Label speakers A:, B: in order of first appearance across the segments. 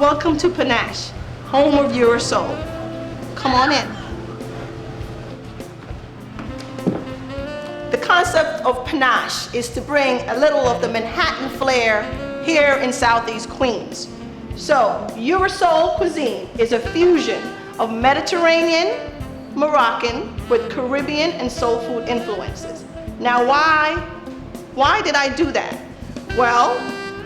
A: Welcome to Nash, home of your soul. Come on in. The concept of panache is to bring a little of the Manhattan flair here in Southeast Queens. So, Eurosol cuisine is a fusion of Mediterranean, Moroccan with Caribbean and soul food influences. Now why did I do that? Well,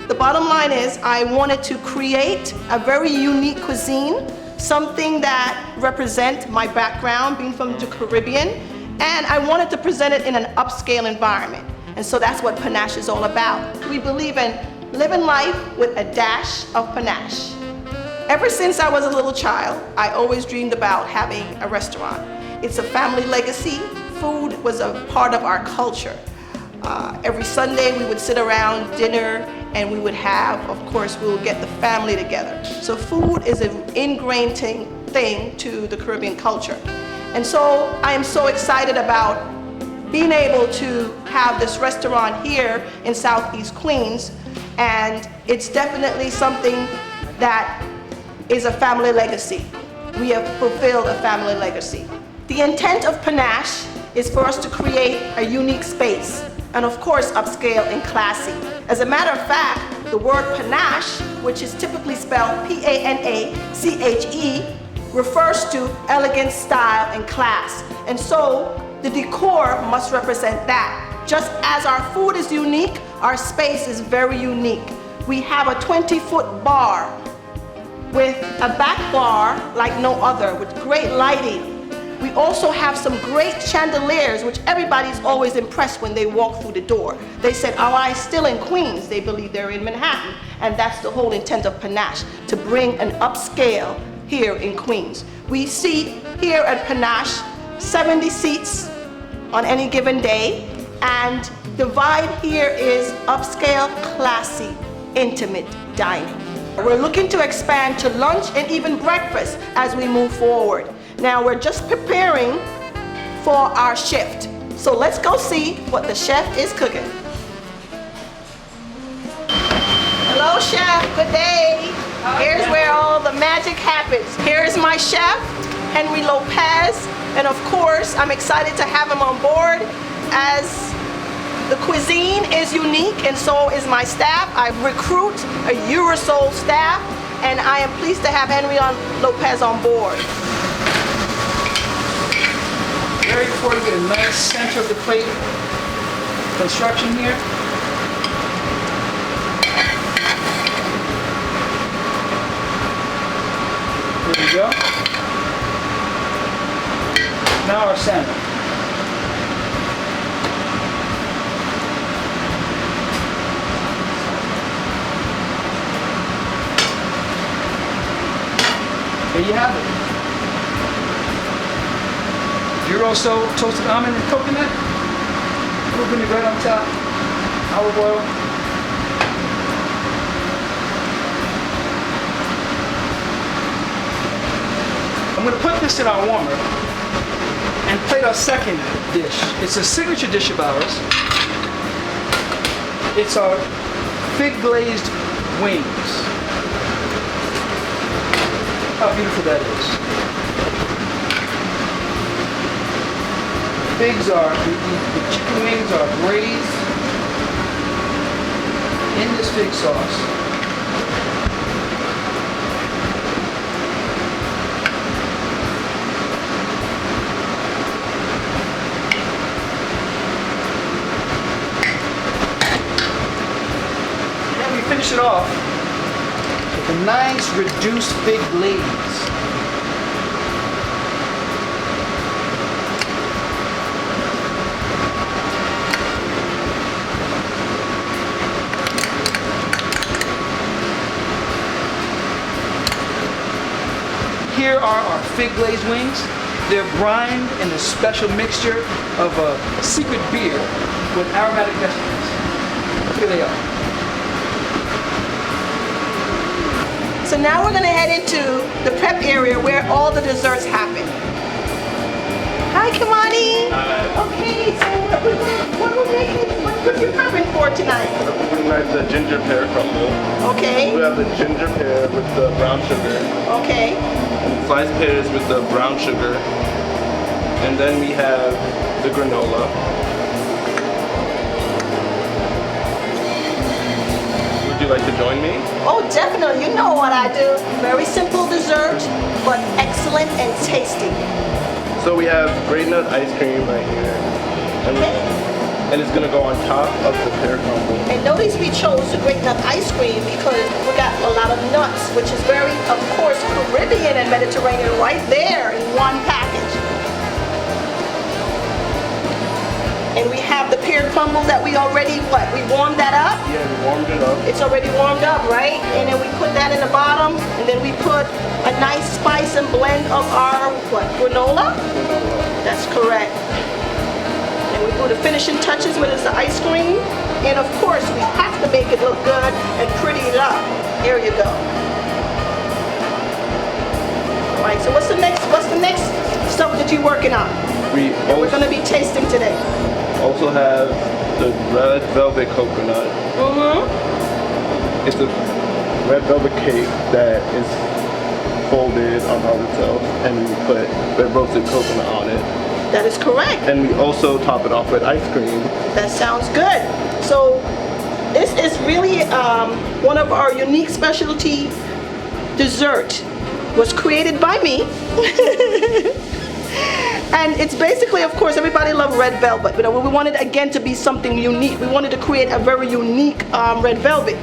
A: the bottom line is I wanted to create a very unique cuisine, something that represents my background being from the Caribbean, and I wanted to present it in an upscale environment. And so that's what panache is all about. We believe in living life with a dash of panache. Ever since I was a little child, I always dreamed about having a restaurant. It's a family legacy. Food was a part of our culture. Every Sunday we would sit around dinner and we would have, of course, we would get the family together. So food is an ingrained thing to the Caribbean culture. And so I am so excited about being able to have this restaurant here in Southeast Queens, and it's definitely something that is a family legacy. We have fulfilled a family legacy. The intent of panache is for us to create a unique space, and of course upscale and classy. As a matter of fact, the word panache, which is typically spelled P-A-N-A-C-H-E, refers to elegance, style, and class. And so the decor must represent that. Just as our food is unique, our space is very unique. We have a 20-foot bar with a back bar like no other, with great lighting. We also have some great chandeliers, which everybody's always impressed when they walk through the door. They said, oh, I'm still in Queens. They believe they're in Manhattan. And that's the whole intent of panache, to bring an upscale here in Queens. We see here at panache 70 seats on any given day, and the vibe here is upscale, classy, intimate dining. We're looking to expand to lunch and even breakfast as we move forward. Now we're just preparing for our shift. So let's go see what the chef is cooking. Hello, chef, good day. Here's where all the magic happens. Here's my chef, Henry Lopez, and of course, I'm excited to have him on board as the cuisine is unique and so is my staff. I recruit a Eurosol staff, and I am pleased to have Henry Lopez on board.
B: Very important to get a nice center of the plate construction here. There we go. Now our salmon. There you have it. Eurosol toasted almond and coconut. A little vinaigrette on top. Olive oil. I'm going to put this in our warmer and plate our second dish. It's a signature dish of ours. It's our fig glazed wings. How beautiful that is. Figs are, the chicken wings are braised in this fig sauce. And then we finish it off with a nice reduced fig glaze. Here are our fig glazed wings. They're brined in a special mixture of a secret beer with aromatic vegetables. Here they are.
A: So now we're going to head into the prep area where all the desserts happen. Hi, Kimani.
C: Hi.
A: Okay, so what are we making? What are you prepping for tonight?
C: We have the ginger pear crumble.
A: Okay.
C: We have the ginger pear with the brown sugar.
A: Okay.
C: And sliced pears with the brown sugar. And then we have the granola. Would you like to join me?
A: Oh, definitely. You know what I do. Very simple dessert, but excellent and tasty.
C: So we have great nut ice cream right here. And it's gonna go on top of the pear crumble.
A: And notice we chose the great nut ice cream because we got a lot of nuts, which is very, of course, Caribbean and Mediterranean right there in one package. And we have the pear crumble that we already, we warmed that up?
C: Yeah, we warmed it up.
A: It's already warmed up, right? And then we put that in the bottom, and then we put a nice spice and blend of our, granola? That's correct. And we do the finishing touches, whether it's the ice cream. And of course, we have to make it look good and pretty it up. Here you go. All right, so what's the next stuff that you're working on? We're gonna be tasting today.
C: Also have the red velvet coconut. It's a red velvet cake that is folded on top of itself, and we put red roasted coconut on it.
A: That is correct.
C: And we also top it off with ice cream.
A: That sounds good. So this is really one of our unique specialty dessert. Was created by me. And it's basically, of course, everybody loves red velvet, but we wanted again to be something unique. We wanted to create a very unique red velvet.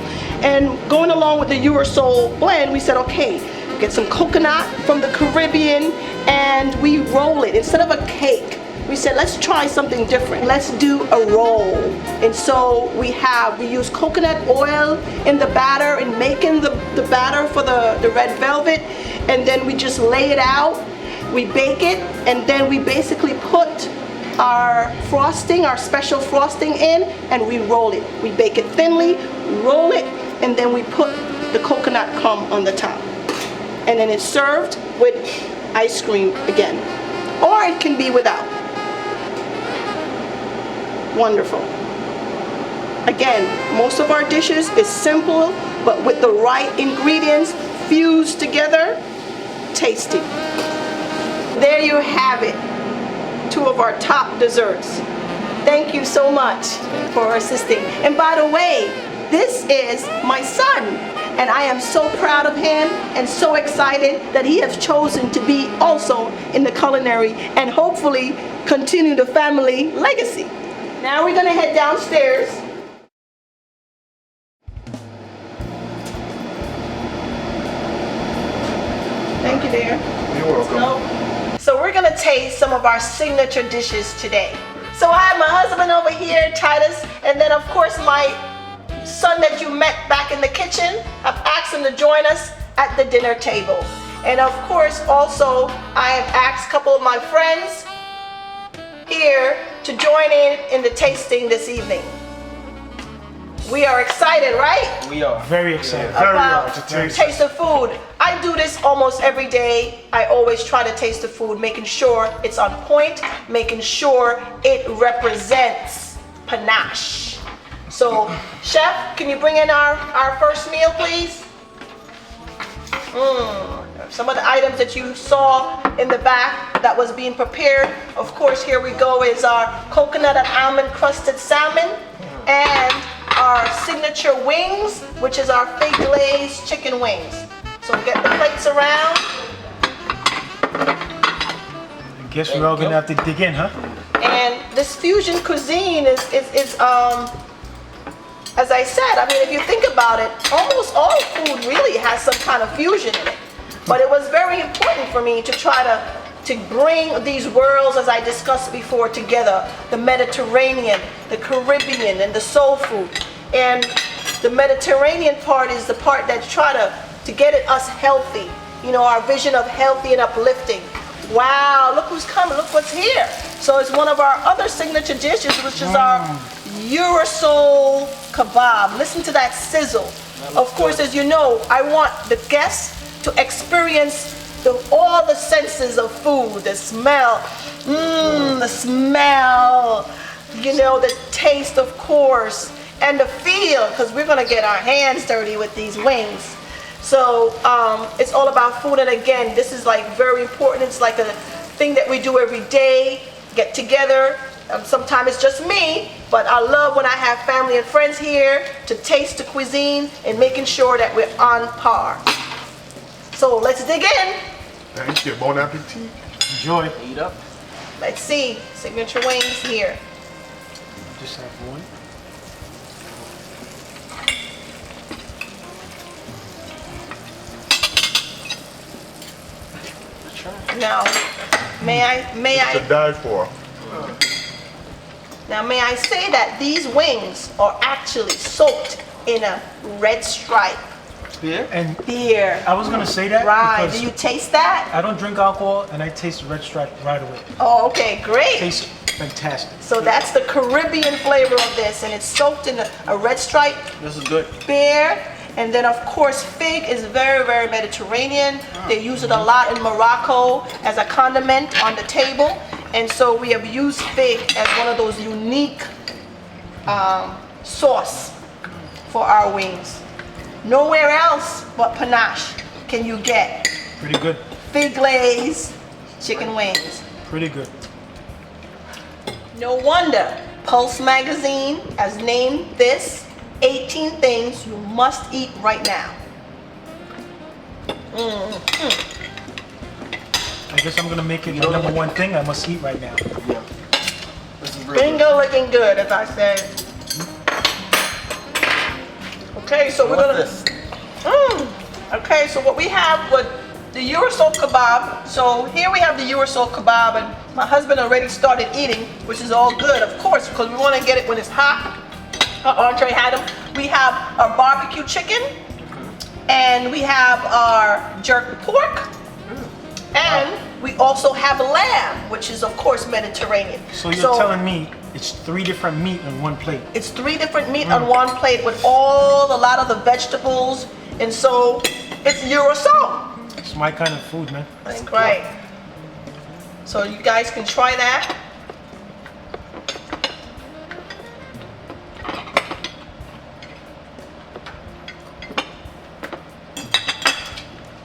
A: And going along with the Eurosol blend, we said, okay, get some coconut from the Caribbean and we roll it. Instead of a cake, we said, let's try something different. Let's do a roll. And so we use coconut oil in the batter and making the batter for the red velvet. And then we just lay it out. We bake it, and then we basically put our frosting, our special frosting in, and we roll it. We bake it thinly, roll it, and then we put the coconut crumb on the top. And then it's served with ice cream again. Or it can be without. Wonderful. Again, most of our dishes is simple, but with the right ingredients fused together, tasty. There you have it, 2 of our top desserts. Thank you so much for assisting. And by the way, this is my son, and I am so proud of him and so excited that he has chosen to be also in the culinary and hopefully continue the family legacy. Now we're gonna head downstairs. Thank you, dear.
C: You're welcome.
A: So we're gonna taste some of our signature dishes today. So I have my husband over here, Titus, and then of course my son that you met back in the kitchen. I've asked him to join us at the dinner table. And of course also I have asked a couple of my friends here to join in the tasting this evening. We are excited, right?
B: We are.
D: Very excited.
A: About taste the food. I do this almost every day. I always try to taste the food, making sure it's on point, making sure it represents panache. So, chef, can you bring in our first meal, please? Some of the items that you saw in the back that was being prepared. Of course, here we go is our coconut and almond crusted salmon and our signature wings, which is our fig glazed chicken wings. So get the plates around.
D: I guess we're all gonna have to dig in, huh?
A: And this fusion cuisine is as I said, I mean, if you think about it, almost all food really has some kind of fusion in it. But it was very important for me to try to bring these worlds, as I discussed before, together. The Mediterranean, the Caribbean, and the soul food. And the Mediterranean part is the part that try to get us healthy. You know, our vision of healthy and uplifting. Wow, look who's coming, look what's here. So it's one of our other signature dishes, which is our Eurosol kebab. Listen to that sizzle. Of course, as you know, I want the guests to experience all the senses of food, the smell, the smell, you know, the taste, of course, and the feel, because we're gonna get our hands dirty with these wings. So it's all about food, and again, this is like very important. It's like a thing that we do every day, get together. Sometimes it's just me, but I love when I have family and friends here to taste the cuisine and making sure that we're on par. So let's dig in.
E: Thank you. Bon appetit.
D: Enjoy.
B: Eat up.
A: Let's see, signature wings here.
D: Just have one.
A: Now, may
E: To
A: I
E: die for.
A: say that these wings are actually soaked in a red stripe
B: Beer?
D: And
A: beer.
D: I was gonna say that
A: Right,
D: because
A: do you taste that?
D: I don't drink alcohol and I taste the red stripe right away.
A: Oh, okay, great.
D: Tastes fantastic.
A: So that's the Caribbean flavor of this, and it's soaked in a red stripe
B: This is good.
A: beer. And then of course fig is very, very Mediterranean. They use it a lot in Morocco as a condiment on the table. And so we have used fig as one of those unique sauce for our wings. Nowhere else but Panache can you get
D: Pretty good.
A: fig glaze chicken wings.
D: Pretty good.
A: No wonder Pulse magazine has named this 18 things you must eat right now.
D: I guess I'm gonna make it my number one thing I must eat right now.
B: Yeah. This is real good.
A: Bingo looking good, as I said. Okay, so we're gonna.
B: What's this?
A: Okay, so what we have with the Eurosol kebab. So here we have the Eurosol kebab, and my husband already started eating, which is all good, of course, because we want to get it when it's hot. Our entree had them. We have our barbecue chicken, and we have our jerk pork, and we also have lamb, which is of course Mediterranean.
D: So you're telling me it's 3 different meat on one plate?
A: It's 3 different meat on one plate with a lot of the vegetables, and so it's Eurosol.
D: It's my kind of food, man.
A: That's great. So you guys can try that.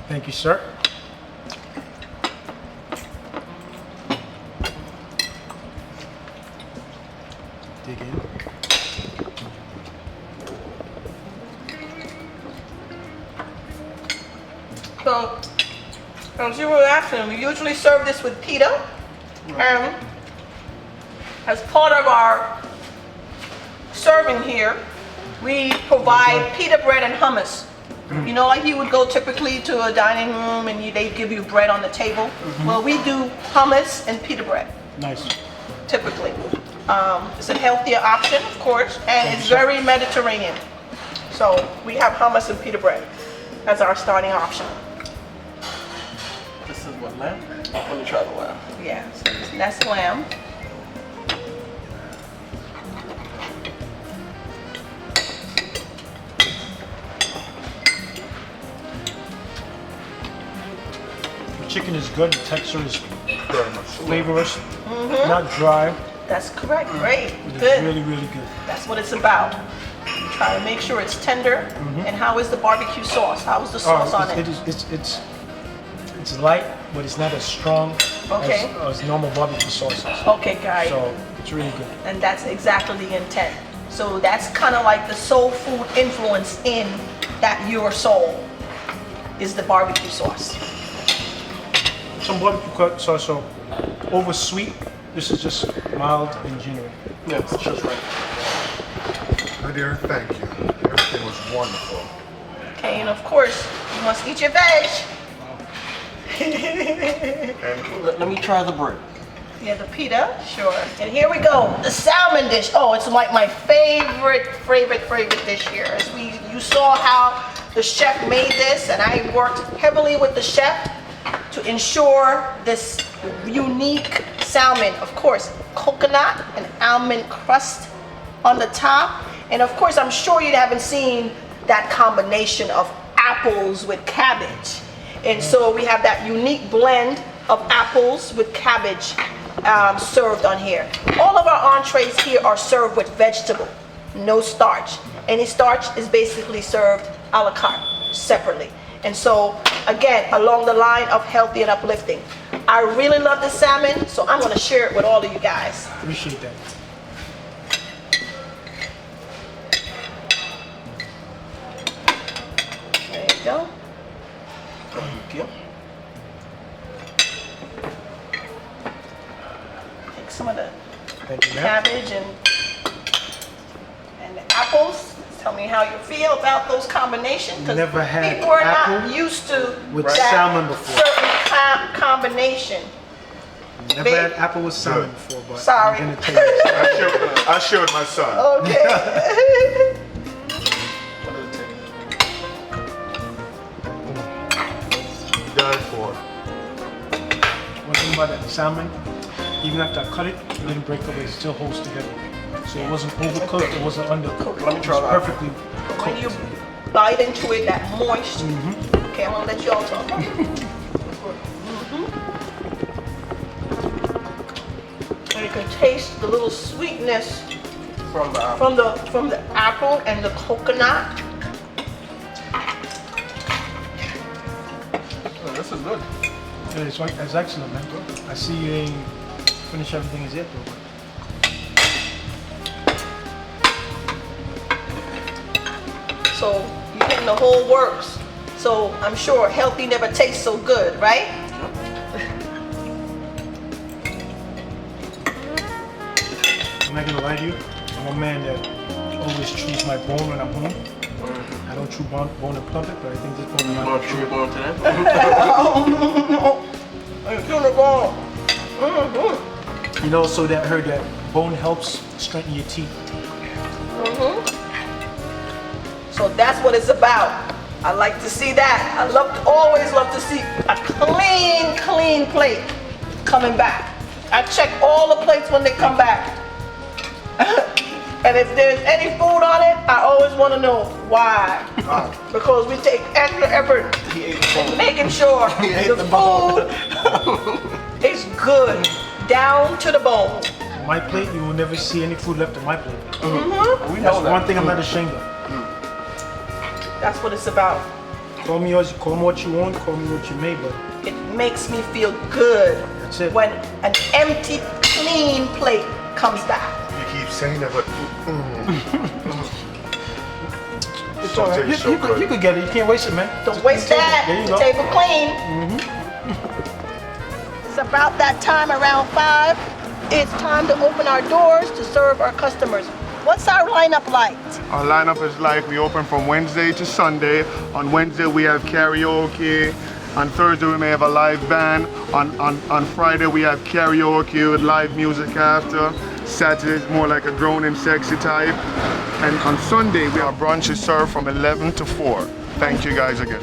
D: Thank you, sir. Dig in.
A: So, as you were asking, we usually serve this with pita. And as part of our serving here, we provide pita bread and hummus. You know, like you would go typically to a dining room and they give you bread on the table. Well, we do hummus and pita bread,
D: Nice.
A: typically. It's a healthier option, of course, and it's very Mediterranean. So we have hummus and pita bread as our starting option.
B: This is what, lamb? Let me try the lamb.
A: Yeah, so that's lamb.
D: The chicken is good. The texture is
E: Very much.
D: flavorous, not dry.
A: That's correct, great,
D: It's
A: good.
D: really, really good.
A: That's what it's about. Try to make sure it's tender. And how is the barbecue sauce? How is the sauce on it?
D: It's light, but it's not as strong
A: Okay.
D: as normal barbecue sauces.
A: Okay, guys.
D: So it's really good.
A: And that's exactly the intent. So that's kind of like the soul food influence in that your soul is the barbecue sauce.
D: Some barbecue sauce so over sweet. This is just mild and genuine.
B: Yeah, it's just right.
E: My dear, thank you. Everything was wonderful.
A: Okay, and of course, you must eat your veg.
E: And
B: Let me try the bread.
A: Yeah, the pita, sure. And here we go, the salmon dish. Oh, it's like my favorite dish here. As you saw how the chef made this, and I worked heavily with the chef to ensure this unique salmon. Of course, coconut and almond crust on the top. And of course, I'm sure you haven't seen that combination of apples with cabbage. And so we have that unique blend of apples with cabbage served on here. All of our entrees here are served with vegetable, no starch. Any starch is basically served a la carte, separately. And so, again, along the line of healthy and uplifting. I really love the salmon, so I'm gonna share it with all of you guys.
D: Appreciate that.
A: There you go.
B: Thank you.
A: Take some of the
D: Thank you, ma'am.
A: cabbage and the apples. Tell me how you feel about those combinations, because
D: Never had
A: people are not
D: apple
A: used to
D: with
A: that
D: salmon before.
A: certain combination.
D: Never
A: Babe.
D: had apple with salmon before, but
A: Sorry.
D: I'm gonna tell you.
E: I share with my son.
A: Okay.
E: Die for.
D: One thing about that salmon, even after I cut it, it didn't break up, it still holds together. So it wasn't overcooked, it wasn't undercooked.
B: Let me try
D: It was
B: that.
D: perfectly
A: When you
D: cooked.
A: bite into it, that moist. Okay, I'm gonna let y'all talk. And you can taste the little sweetness
B: From the
A: from the apple and the coconut.
B: oh, this is good.
D: Yeah, it's excellent, man. I see you ain't finished everything as yet, though.
A: So you're getting the whole works. So I'm sure healthy never tastes so good, right?
D: I'm not gonna lie to you. I'm a man that always chews my bone when I'm home. I don't chew bone in public, but I think this bone
B: You
D: might
B: want
D: be
B: to chew
D: chewed.
B: your bone today?
A: I'm feeling the bone.
D: You know, so that I heard that bone helps strengthen your teeth.
A: So that's what it's about. I like to see that. I always love to see a clean plate coming back. I check all the plates when they come back. And if there's any food on it, I always want to know why. Because we take extra effort
B: He ate the bone.
A: making sure
B: He ate
A: the
B: the bone.
A: food is good, down to the bone.
D: On my plate, you will never see any food left on my plate.
B: We
D: That's
B: know that.
D: one thing I'm not ashamed of.
A: That's what it's about.
D: Call me what you want, call me what you may, but
A: It makes me feel good
D: That's it.
A: when an empty, clean plate comes back.
E: You keep saying that, but
D: it's all right.
E: tastes so
D: You
E: good.
D: could get it. You can't waste it, man.
A: Don't waste that.
D: There you
A: The
D: go.
A: table clean. It's about that time around 5. It's time to open our doors to serve our customers. What's our lineup like?
E: our lineup is like we open from Wednesday to Sunday. On Wednesday we have karaoke. On Thursday we may have a live band. On Friday we have karaoke with live music after. Saturday is more like a grown and sexy type. And on Sunday our brunch is served from 11 to 4. Thank you guys again.